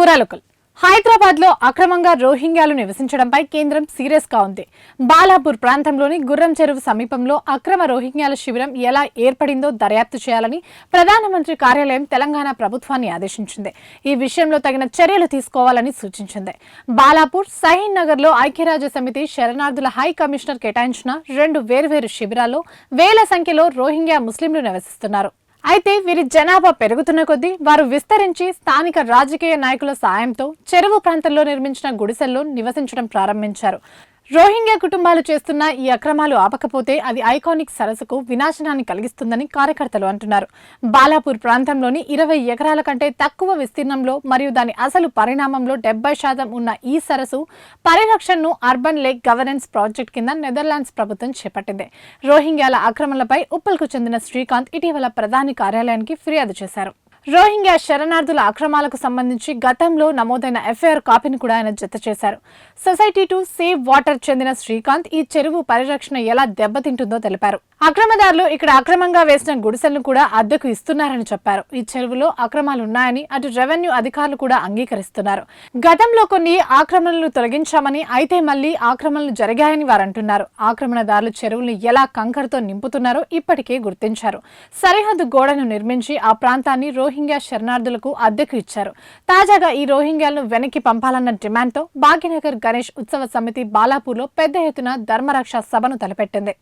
పురాలోకల్ హైదరాబాద్ లో అక్రమంగా రోహింగ్యాలు నివసించడంపై కేంద్రం సీరియస్ గా ఉంది. బాలాపూర్ ప్రాంతంలోని గుర్రం చెరువు సమీపంలో అక్రమ రోహింగ్యాల శిబిరం ఎలా ఏర్పడిందో దర్యాప్తు చేయాలని ప్రధానమంత్రి కార్యాలయం తెలంగాణ ప్రభుత్వాన్ని ఆదేశించింది. ఈ విషయంలో తగిన చర్యలు తీసుకోవాలని సూచించింది. బాలాపూర్, సహీన్ నగర్ లో ఐక్యరాజ్య సమితి శరణార్థుల హై కమిషనర్ కేటాయించిన 2 వేర్వేరు శిబిరాల్లో వేల సంఖ్యలో రోహింగ్యా ముస్లింలు నివసిస్తున్నారు. అయితే వీరి జనాభా పెరుగుతున్న కొద్దీ వారు విస్తరించి స్థానిక రాజకీయ నాయకుల సాయంతో చెరువు ప్రాంతంలో నిర్మించిన గుడిసెల్లో నివసించడం ప్రారంభించారు. రోహింగ్యా కుటుంబాలు చేస్తున్న ఈ అక్రమాలు ఆపకపోతే అది ఐకానిక్ సరస్సుకు వినాశనాన్ని కలిగిస్తుందని కార్యకర్తలు అంటున్నారు. బాలాపూర్ ప్రాంతంలోని 20 ఎకరాల కంటే తక్కువ విస్తీర్ణంలో మరియు దాని అసలు పరిణామంలో 70% ఉన్న ఈ సరస్సు పరిరక్షణను అర్బన్ లేక్ గవర్నెన్స్ ప్రాజెక్ట్ కింద నెదర్లాండ్స్ ప్రభుత్వం చేపట్టింది. రోహింగ్యాల ఆక్రమణలపై ఉప్పల్కు చెందిన శ్రీకాంత్ ఇటీవల ప్రధాని కార్యాలయానికి ఫిర్యాదు చేశారు. రోహింగ్యా శరణార్థుల అక్రమాలకు సంబంధించి గతంలో నమోదైన ఎఫ్ఐఆర్ కాపీని కూడా ఆయన జత చేశారు. సొసైటీ టు సేవ్ వాటర్ చెందిన శ్రీకాంత్ ఈ చెరువు పరిరక్షణ ఎలా దెబ్బతింటుందో తెలిపారు. అక్రమదారులు ఇక్కడ అక్రమంగా వేసిన గుడిసెలను కూడా అద్దెకు ఇస్తున్నారని చెప్పారు. ఈ చెరువులో అక్రమాలు ఉన్నాయని అటు రెవెన్యూ అధికారులు కూడా అంగీకరిస్తున్నారు. గతంలో కొన్ని ఆక్రమణలు తొలగించామని, అయితే మళ్లీ ఆక్రమణలు జరిగాయని వారంటున్నారు. ఆక్రమణదారులు చెరువులను ఎలా కంకరతో నింపుతున్నారో ఇప్పటికే గుర్తించారు. సరిహద్దు గోడను నిర్మించి ఆ ప్రాంతాన్ని రోహింగ్యా శరణార్థులకు అద్దెకు ఇచ్చారు. తాజాగా ఈ రోహింగ్యాలను వెనక్కి పంపాలన్న డిమాండ్తో భాగ్యనగర్ గణేష్ ఉత్సవ సమితి బాలాపూర్లో పెద్ద ఎత్తున ధర్మరక్ష సభను తలపెట్టింది.